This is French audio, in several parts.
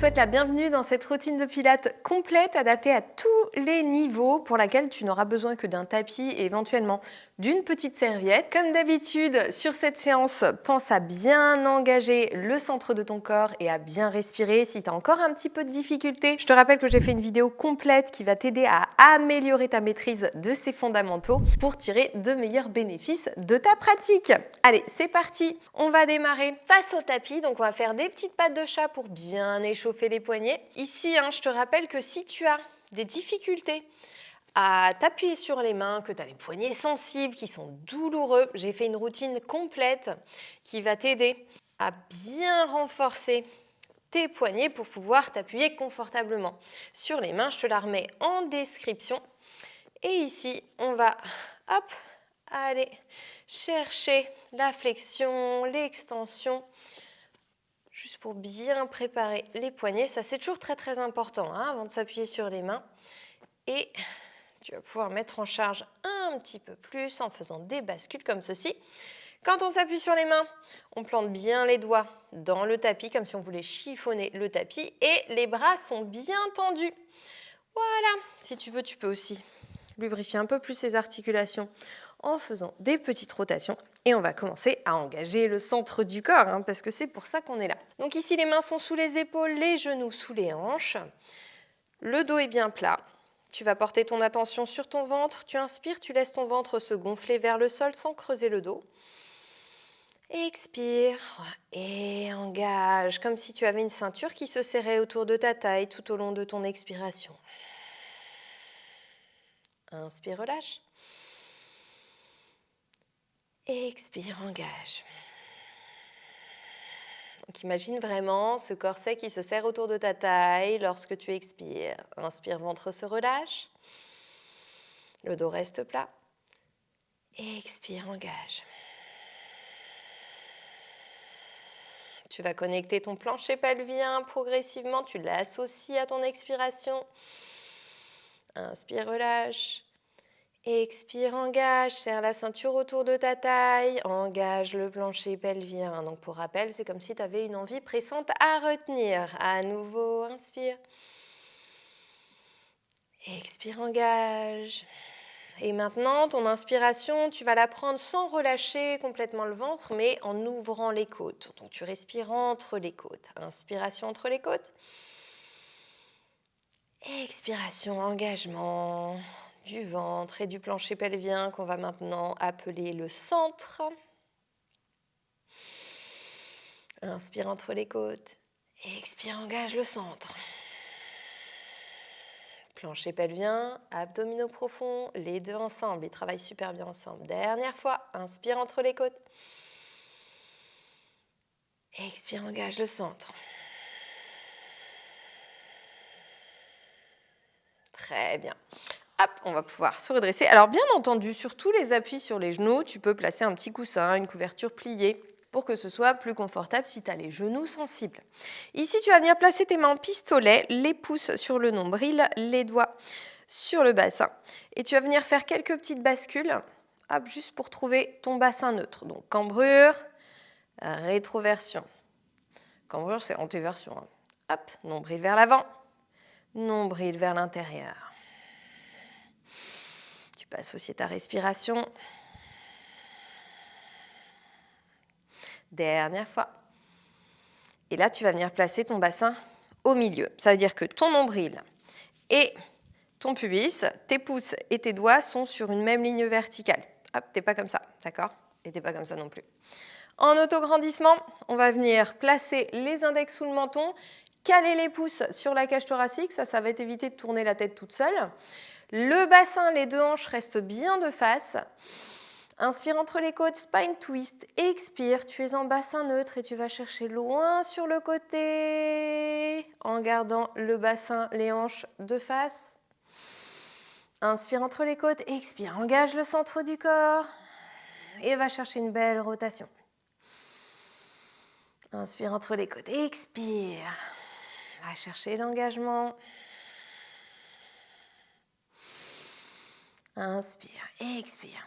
souhaite la bienvenue dans cette routine de pilates complète adaptée à tous les niveaux pour laquelle tu n'auras besoin que d'un tapis et éventuellement d'une petite serviette. Comme d'habitude, sur cette séance, pense à bien engager le centre de ton corps et à bien respirer. Si tu as encore un petit peu de difficulté, je te rappelle que j'ai fait une vidéo complète qui va t'aider à améliorer ta maîtrise de ces fondamentaux pour tirer de meilleurs bénéfices de ta pratique. Allez, c'est parti. On va démarrer face au tapis. Donc, on va faire des petites pattes de chat pour bien échauffer les poignets. Ici, je te rappelle que si tu as des difficultés à t'appuyer sur les mains, que tu as les poignets sensibles qui sont douloureux, j'ai fait une routine complète qui va t'aider à bien renforcer tes poignets pour pouvoir t'appuyer confortablement sur les mains. Je te la remets en description. Et ici, on va aller chercher la flexion, l'extension, juste pour bien préparer les poignets. Ça, c'est toujours très très important avant de s'appuyer sur les mains. Et tu vas pouvoir mettre en charge un petit peu plus en faisant des bascules comme ceci. Quand on s'appuie sur les mains, on plante bien les doigts dans le tapis comme si on voulait chiffonner le tapis et les bras sont bien tendus. Voilà, si tu veux, tu peux aussi lubrifier un peu plus les articulations en faisant des petites rotations. Et on va commencer à engager le centre du corps, parce que c'est pour ça qu'on est là. Donc ici, les mains sont sous les épaules, les genoux sous les hanches. Le dos est bien plat. Tu vas porter ton attention sur ton ventre. Tu inspires, tu laisses ton ventre se gonfler vers le sol sans creuser le dos. Expire et engage, comme si tu avais une ceinture qui se serrait autour de ta taille tout au long de ton expiration. Inspire, relâche. Expire, engage. Donc imagine vraiment ce corset qui se serre autour de ta taille lorsque tu expires. Inspire, ventre se relâche. Le dos reste plat. Expire, engage. Tu vas connecter ton plancher pelvien progressivement. Tu l'associes à ton expiration. Inspire, relâche. Expire, engage, serre la ceinture autour de ta taille, engage le plancher pelvien. Donc pour rappel, c'est comme si tu avais une envie pressante à retenir. À nouveau, inspire. Expire, engage. Et maintenant, ton inspiration, tu vas la prendre sans relâcher complètement le ventre, mais en ouvrant les côtes. Donc tu respires entre les côtes. Inspiration entre les côtes. Expiration, engagement du ventre et du plancher pelvien qu'on va maintenant appeler le centre. Inspire entre les côtes. Expire, engage le centre. Plancher pelvien, abdominaux profonds, les deux ensemble. Ils travaillent super bien ensemble. Dernière fois, inspire entre les côtes. Expire, engage le centre. Très bien. Hop, on va pouvoir se redresser. Alors bien entendu, sur tous les appuis sur les genoux, tu peux placer un petit coussin, une couverture pliée pour que ce soit plus confortable si tu as les genoux sensibles. Ici, tu vas venir placer tes mains en pistolet, les pouces sur le nombril, les doigts sur le bassin. Et tu vas venir faire quelques petites bascules, juste pour trouver ton bassin neutre. Donc cambrure, rétroversion. Cambrure, c'est antéversion. Hop, nombril vers l'avant, nombril vers l'intérieur. Tu peux associer ta respiration. Dernière fois. Et là, tu vas venir placer ton bassin au milieu. Ça veut dire que ton nombril et ton pubis, tes pouces et tes doigts sont sur une même ligne verticale. Hop, t'es pas comme ça, d'accord? Et t'es pas comme ça non plus. En autograndissement, on va venir placer les index sous le menton, caler les pouces sur la cage thoracique. Ça va t'éviter de tourner la tête toute seule. Le bassin, les deux hanches restent bien de face. Inspire entre les côtes, spine twist. Expire, tu es en bassin neutre et tu vas chercher loin sur le côté en gardant le bassin, les hanches de face. Inspire entre les côtes, expire, engage le centre du corps et va chercher une belle rotation. Inspire entre les côtes, expire, va chercher l'engagement. Inspire, expire.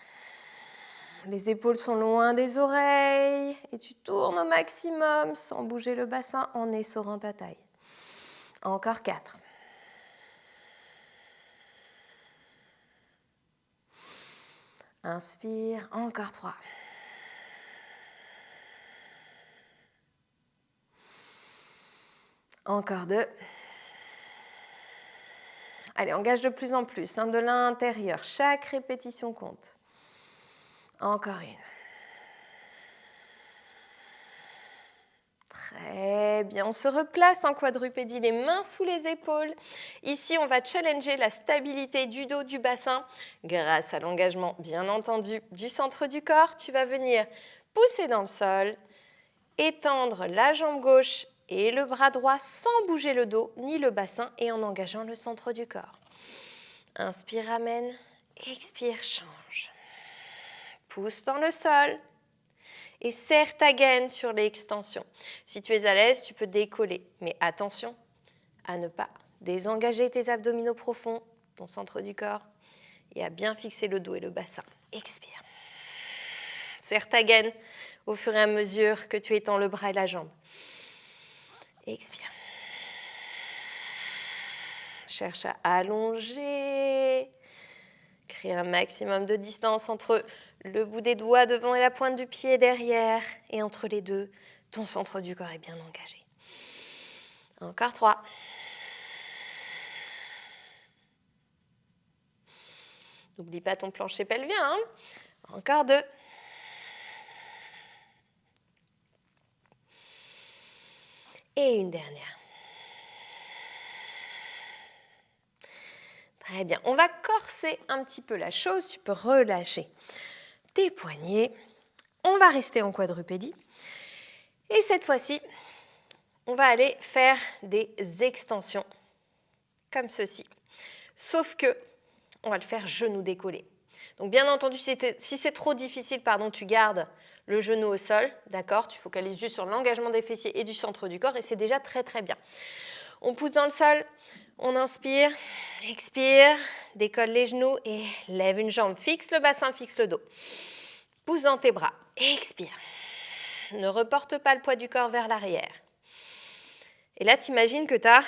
Les épaules sont loin des oreilles et tu tournes au maximum sans bouger le bassin en essorant ta taille. Encore 4. Inspire, encore 3. Encore 2. Allez, engage de plus en plus, de l'intérieur. Chaque répétition compte. Encore une. Très bien, on se replace en quadrupédie, les mains sous les épaules. Ici, on va challenger la stabilité du dos, du bassin, grâce à l'engagement, bien entendu, du centre du corps. Tu vas venir pousser dans le sol, étendre la jambe gauche et le bras droit sans bouger le dos ni le bassin et en engageant le centre du corps. Inspire, ramène, expire, change. Pousse dans le sol. Et serre ta gaine sur l'extension. Si tu es à l'aise, tu peux décoller. Mais attention à ne pas désengager tes abdominaux profonds, ton centre du corps, et à bien fixer le dos et le bassin. Expire. Serre ta gaine au fur et à mesure que tu étends le bras et la jambe. Expire. Cherche à allonger. Crée un maximum de distance entre le bout des doigts devant et la pointe du pied derrière. Et entre les deux, ton centre du corps est bien engagé. Encore 3. N'oublie pas ton plancher pelvien. Hein. Encore 2. Et une dernière. Très bien. On va corser un petit peu la chose. Tu peux relâcher tes poignets. On va rester en quadrupédie. Et cette fois-ci, on va aller faire des extensions comme ceci. Sauf que on va le faire genou décollé. Donc bien entendu, si c'est trop difficile, tu gardes le genou au sol, d'accord? Tu focalises juste sur l'engagement des fessiers et du centre du corps et c'est déjà très très bien. On pousse dans le sol, on inspire, expire, décolle les genoux et lève une jambe, fixe le bassin, fixe le dos. Pousse dans tes bras, expire. Ne reporte pas le poids du corps vers l'arrière. Et là, tu imagines que tu as...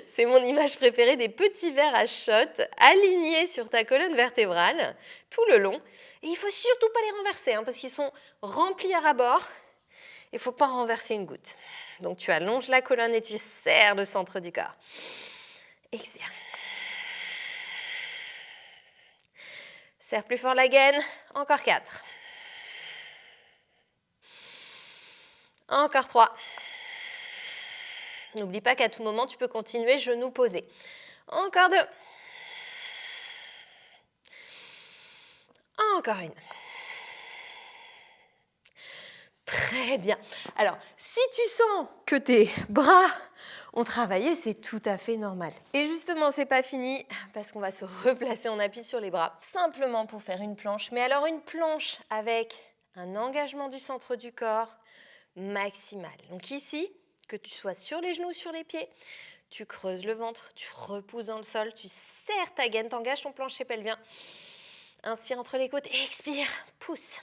C'est mon image préférée, des petits verres à shot alignés sur ta colonne vertébrale tout le long. Et il ne faut surtout pas les renverser parce qu'ils sont remplis à ras-bord. Il ne faut pas renverser une goutte. Donc tu allonges la colonne et tu serres le centre du corps. Expire. Serre plus fort la gaine. Encore 4. Encore 3. N'oublie pas qu'à tout moment, tu peux continuer genoux posés. Encore 2. Encore une. Très bien. Alors, si tu sens que tes bras ont travaillé, c'est tout à fait normal. Et justement, c'est pas fini parce qu'on va se replacer en appui sur les bras, simplement pour faire une planche. Mais alors, une planche avec un engagement du centre du corps maximal. Donc ici, que tu sois sur les genoux, sur les pieds, tu creuses le ventre, tu repousses dans le sol, tu serres ta gaine, t'engages ton plancher pelvien. Inspire entre les côtes, expire, pousse.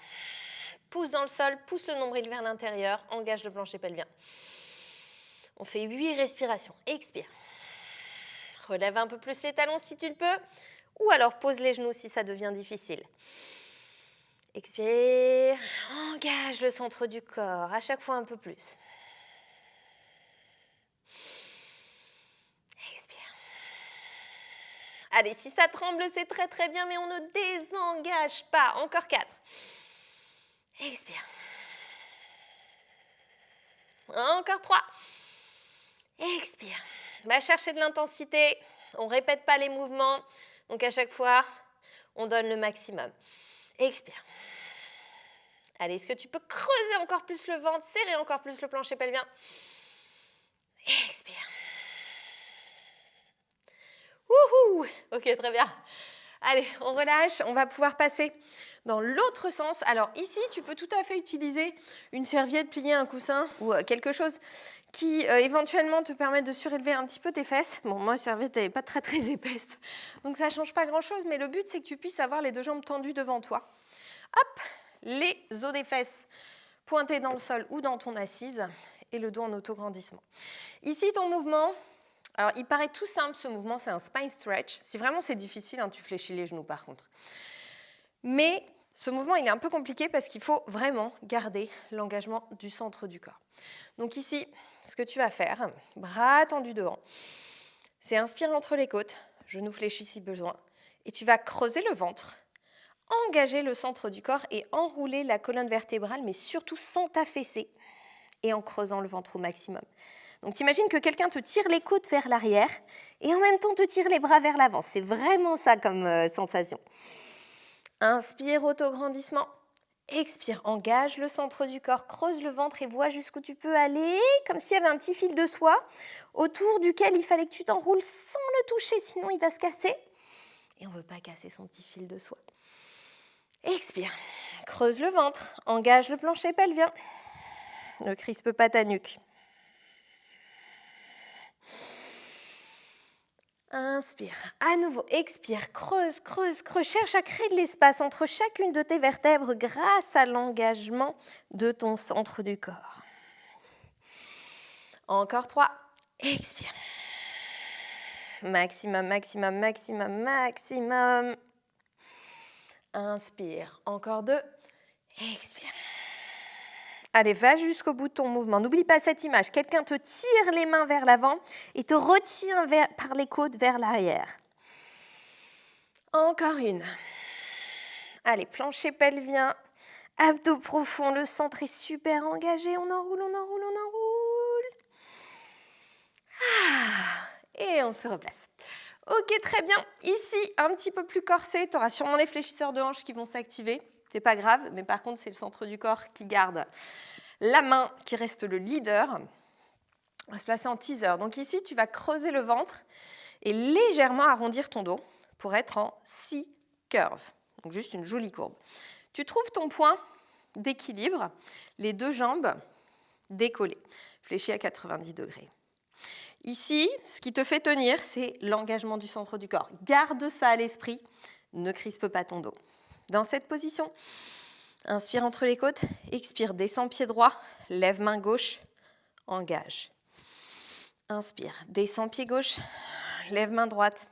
Pousse dans le sol, pousse le nombril vers l'intérieur, engage le plancher pelvien. On fait 8 respirations. Expire. Relève un peu plus les talons si tu le peux, ou alors pose les genoux si ça devient difficile. Expire, engage le centre du corps, à chaque fois un peu plus. Expire. Allez, si ça tremble, c'est très très bien, mais on ne désengage pas. Encore 4. Expire. Encore 3. Expire. Va chercher de l'intensité. On ne répète pas les mouvements. Donc à chaque fois, on donne le maximum. Expire. Allez, est-ce que tu peux creuser encore plus le ventre, serrer encore plus le plancher pelvien? Expire. Wouhou! Ok, très bien. Allez, on relâche. On va pouvoir passer dans l'autre sens. Alors ici, tu peux tout à fait utiliser une serviette, plier un coussin ou quelque chose qui éventuellement te permet de surélever un petit peu tes fesses. Bon, moi, la serviette, elle n'est pas très très épaisse, donc ça ne change pas grand-chose, mais le but, c'est que tu puisses avoir les deux jambes tendues devant toi. Hop, les os des fesses pointés dans le sol ou dans ton assise, et le dos en autograndissement. Ici, ton mouvement, alors il paraît tout simple ce mouvement, c'est un spine stretch. Si vraiment c'est difficile, hein, tu fléchis les genoux par contre. Mais ce mouvement, il est un peu compliqué parce qu'il faut vraiment garder l'engagement du centre du corps. Donc ici, ce que tu vas faire, bras tendus devant, c'est inspirer entre les côtes, genoux fléchis si besoin, et tu vas creuser le ventre, engager le centre du corps et enrouler la colonne vertébrale, mais surtout sans t'affaisser et en creusant le ventre au maximum. Donc t'imagines que quelqu'un te tire les côtes vers l'arrière et en même temps te tire les bras vers l'avant. C'est vraiment ça comme sensation. Inspire, autograndissement. Expire, engage le centre du corps, creuse le ventre et vois jusqu'où tu peux aller, comme s'il y avait un petit fil de soie autour duquel il fallait que tu t'enroules sans le toucher, sinon il va se casser. Et on ne veut pas casser son petit fil de soie. Expire, creuse le ventre, engage le plancher pelvien. Ne crispe pas ta nuque. Inspire, à nouveau, expire, creuse, creuse, creuse. Cherche à créer de l'espace entre chacune de tes vertèbres grâce à l'engagement de ton centre du corps. Encore 3, expire. Maximum, maximum, maximum, maximum. Inspire, encore 2, expire. Allez, va jusqu'au bout de ton mouvement. N'oublie pas cette image. Quelqu'un te tire les mains vers l'avant et te retient par les côtes vers l'arrière. Encore une. Allez, plancher pelvien, abdos profonds, le centre est super engagé. On enroule, on enroule, on enroule. Et on se replace. Ok, très bien. Ici, un petit peu plus corsé. Tu auras sûrement les fléchisseurs de hanches qui vont s'activer. C'est pas grave, mais par contre, c'est le centre du corps qui garde la main, qui reste le leader. On va se placer en teaser. Donc ici, tu vas creuser le ventre et légèrement arrondir ton dos pour être en C-curve. Donc juste une jolie courbe. Tu trouves ton point d'équilibre, les deux jambes décollées, fléchies à 90 degrés. Ici, ce qui te fait tenir, c'est l'engagement du centre du corps. Garde ça à l'esprit, ne crispe pas ton dos. Dans cette position, inspire entre les côtes, expire, descends pied droit, lève main gauche, engage. Inspire, descends pied gauche, lève main droite,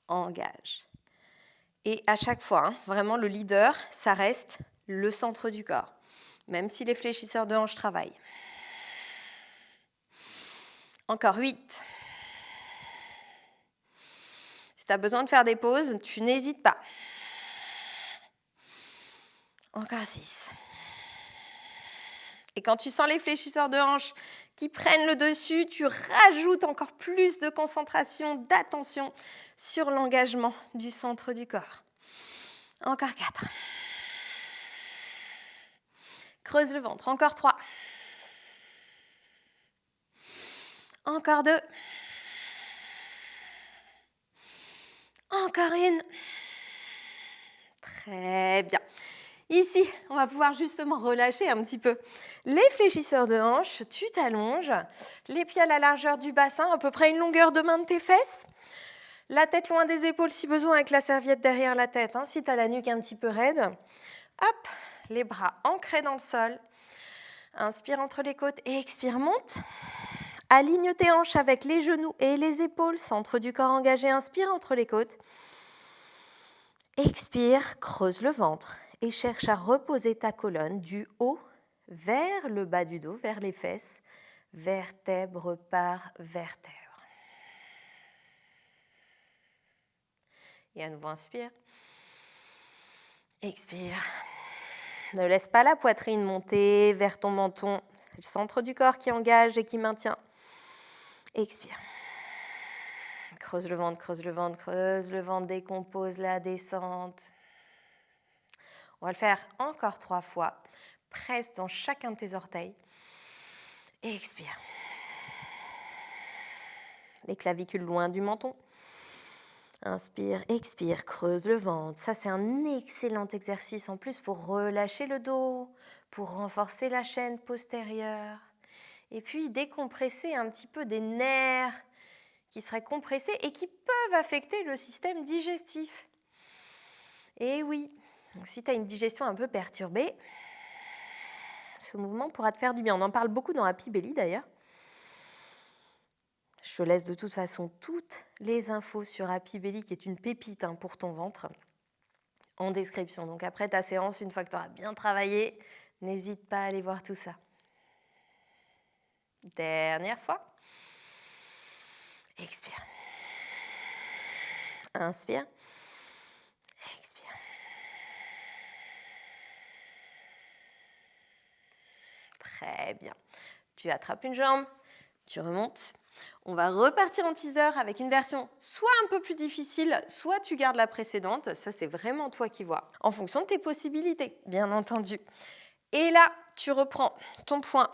engage. Et à chaque fois, vraiment le leader, ça reste le centre du corps, même si les fléchisseurs de hanches travaillent. Encore 8. Si tu as besoin de faire des pauses, tu n'hésites pas. Encore 6. Et quand tu sens les fléchisseurs de hanches qui prennent le dessus, tu rajoutes encore plus de concentration, d'attention sur l'engagement du centre du corps. Encore 4. Creuse le ventre. Encore 3. Encore 2. Encore une. Très bien. Ici, on va pouvoir justement relâcher un petit peu les fléchisseurs de hanches. Tu t'allonges, les pieds à la largeur du bassin, à peu près une longueur de main de tes fesses. La tête loin des épaules si besoin, avec la serviette derrière la tête, si tu as la nuque un petit peu raide. Hop, les bras ancrés dans le sol. Inspire entre les côtes et expire, monte. Aligne tes hanches avec les genoux et les épaules, centre du corps engagé. Inspire entre les côtes. Expire, creuse le ventre et cherche à reposer ta colonne du haut vers le bas du dos, vers les fesses, vertèbre par vertèbre. Et à nouveau, inspire. Expire. Ne laisse pas la poitrine monter vers ton menton. C'est le centre du corps qui engage et qui maintient. Expire. Creuse le ventre, creuse le ventre, creuse le ventre, décompose la descente. On va le faire encore 3 fois. Presse dans chacun de tes orteils. Et expire. Les clavicules loin du menton. Inspire, expire, creuse le ventre. Ça, c'est un excellent exercice en plus pour relâcher le dos, pour renforcer la chaîne postérieure. Et puis décompresser un petit peu des nerfs qui seraient compressés et qui peuvent affecter le système digestif. Et oui, donc si tu as une digestion un peu perturbée, Ce mouvement pourra te faire du bien. On en parle beaucoup dans Happy Belly d'ailleurs. Je te laisse de toute façon toutes les infos sur Happy Belly, qui est une pépite pour ton ventre, en description. Donc après ta séance, une fois que tu auras bien travaillé, n'hésite pas à aller voir tout ça. Dernière fois. Expire. Inspire. Expire. Très bien. Tu attrapes une jambe, tu remontes. On va repartir en teaser avec une version soit un peu plus difficile, soit tu gardes la précédente. Ça, c'est vraiment toi qui vois, en fonction de tes possibilités, bien entendu. Et là, tu reprends ton point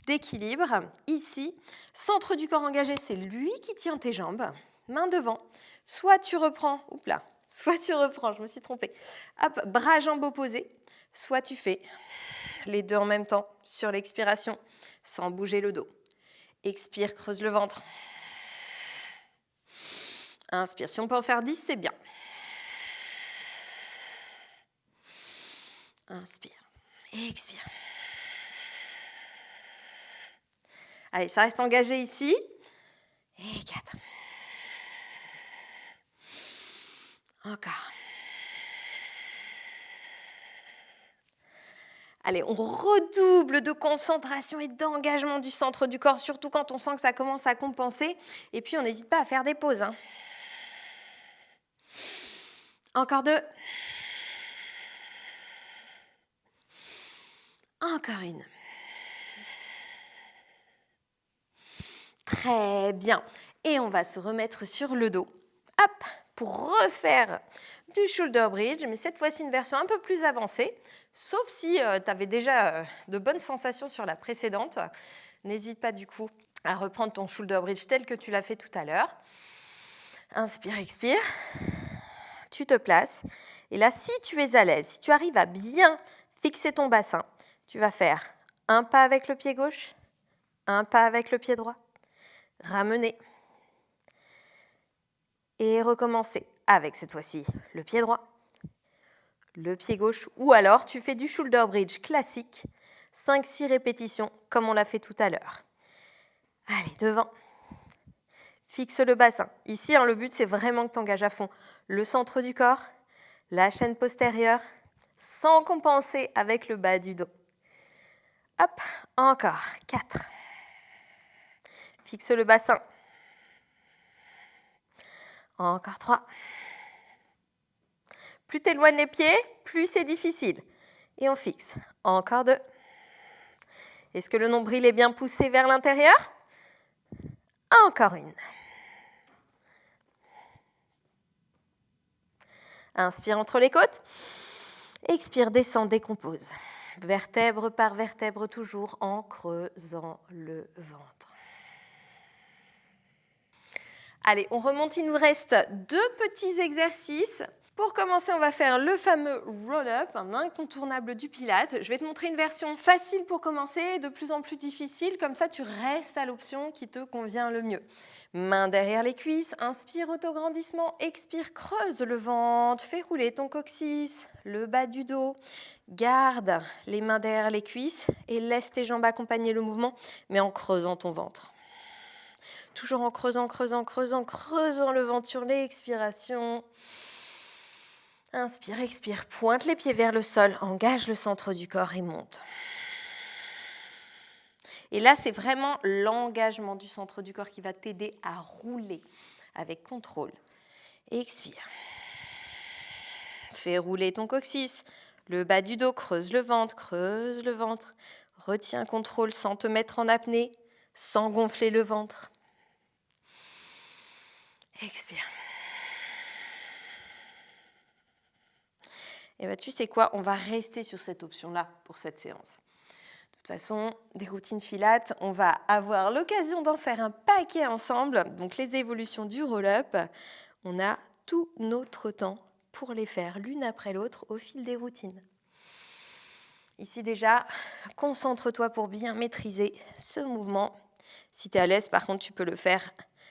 d'équilibre. Ici, centre du corps engagé, c'est lui qui tient tes jambes. Main devant. Soit tu reprends, je me suis trompée. Hop, bras, jambes opposés. Soit tu fais les deux en même temps sur l'expiration, sans bouger le dos. Expire, creuse le ventre. Inspire. Si on peut en faire 10, c'est bien. Inspire. Expire. Allez, ça reste engagé ici. Et 4. Encore. Allez, on redouble de concentration et d'engagement du centre du corps, surtout quand on sent que ça commence à compenser. Et puis, on n'hésite pas à faire des pauses. Encore 2. Encore une. Très bien. Et on va se remettre sur le dos. Hop, pour refaire du shoulder bridge, mais cette fois-ci une version un peu plus avancée, sauf si tu avais déjà de bonnes sensations sur la précédente. N'hésite pas du coup à reprendre ton shoulder bridge tel que tu l'as fait tout à l'heure. Inspire, expire. Tu te places. Et là, si tu es à l'aise, si tu arrives à bien fixer ton bassin, tu vas faire un pas avec le pied gauche, un pas avec le pied droit, ramener et recommencer avec cette fois-ci le pied droit, le pied gauche, ou alors tu fais du shoulder bridge classique, 5-6 répétitions comme on l'a fait tout à l'heure. Allez, devant. Fixe le bassin. Ici, le but, c'est vraiment que tu engages à fond le centre du corps, la chaîne postérieure, sans compenser avec le bas du dos. Hop, encore. 4. Fixe le bassin. Encore 3. Plus tu éloignes les pieds, plus c'est difficile. Et on fixe. Encore 2. Est-ce que le nombril est bien poussé vers l'intérieur? Encore une. Inspire entre les côtes. Expire, descend, décompose. Vertèbre par vertèbre, toujours en creusant le ventre. Allez, on remonte, il nous reste 2 petits exercices. Pour commencer, on va faire le fameux roll-up, un incontournable du Pilates. Je vais te montrer une version facile pour commencer, de plus en plus difficile, comme ça tu restes à l'option qui te convient le mieux. Main derrière les cuisses, inspire, autograndissement, expire, creuse le ventre, fais rouler ton coccyx, le bas du dos. Garde les mains derrière les cuisses et laisse tes jambes accompagner le mouvement, mais en creusant ton ventre. Toujours en creusant le ventre sur l'expiration. Inspire, expire, pointe les pieds vers le sol, engage le centre du corps et monte. Et là, c'est vraiment l'engagement du centre du corps qui va t'aider à rouler avec contrôle. Expire. Fais rouler ton coccyx, le bas du dos, creuse le ventre. Retiens contrôle sans te mettre en apnée, sans gonfler le ventre. Expire. Et bien, tu sais quoi, on va rester sur cette option-là pour cette séance. De toute façon, des routines Pilates, on va avoir l'occasion d'en faire un paquet ensemble. Donc, les évolutions du roll-up, on a tout notre temps pour les faire l'une après l'autre au fil des routines. Ici déjà, concentre-toi pour bien maîtriser ce mouvement. Si tu es à l'aise, par contre, tu peux le faire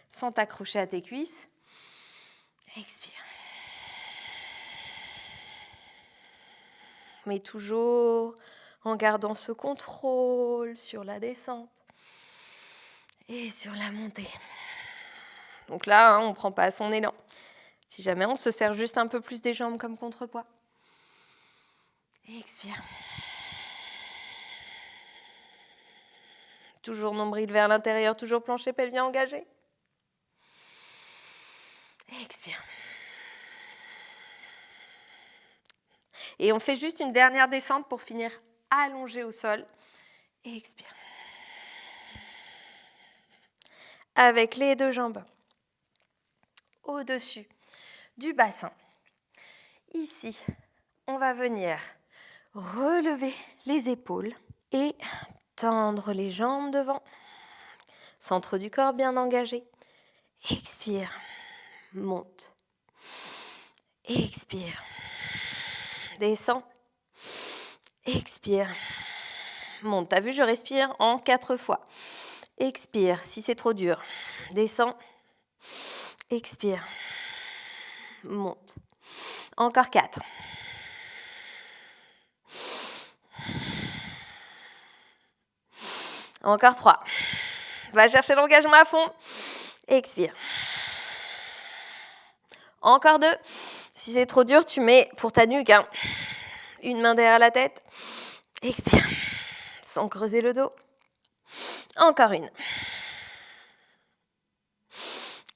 sans t'accrocher à tes cuisses. Expire. Mais toujours en gardant ce contrôle sur la descente et sur la montée. Donc là, hein, on ne prend pas son élan. Si jamais, on se serre juste un peu plus des jambes comme contrepoids. Et expire. Toujours nombril vers l'intérieur, toujours plancher pelvien engagé. Et expire. Et on fait juste une dernière descente pour finir allongé au sol. Et expire. Avec les deux jambes au-dessus du bassin. Ici, on va venir relever les épaules et tendre les jambes devant. Centre du corps bien engagé. Expire. Monte. Expire. Descends. Expire. Monte. T'as vu, je respire en 4 fois. Expire. Si c'est trop dur, descends. Expire. Monte. Encore 4. Encore 3. Va chercher l'engagement à fond. Expire. Encore 2. Si c'est trop dur, tu mets pour ta nuque, hein, une main derrière la tête. Expire. Sans creuser le dos. Encore une.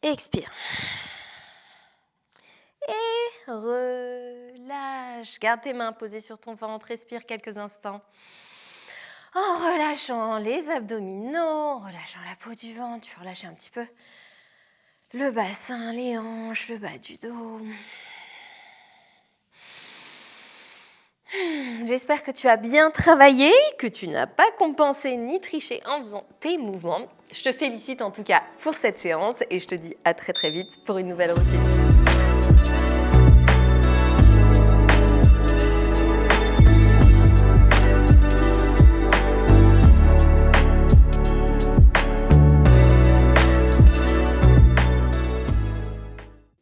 Expire. Et relâche. Garde tes mains posées sur ton ventre. Respire quelques instants. En relâchant les abdominaux, en relâchant la peau du ventre, tu relâches un petit peu le bassin, les hanches, le bas du dos. J'espère que tu as bien travaillé, que tu n'as pas compensé ni triché en faisant tes mouvements. Je te félicite en tout cas pour cette séance et je te dis à très très vite pour une nouvelle routine.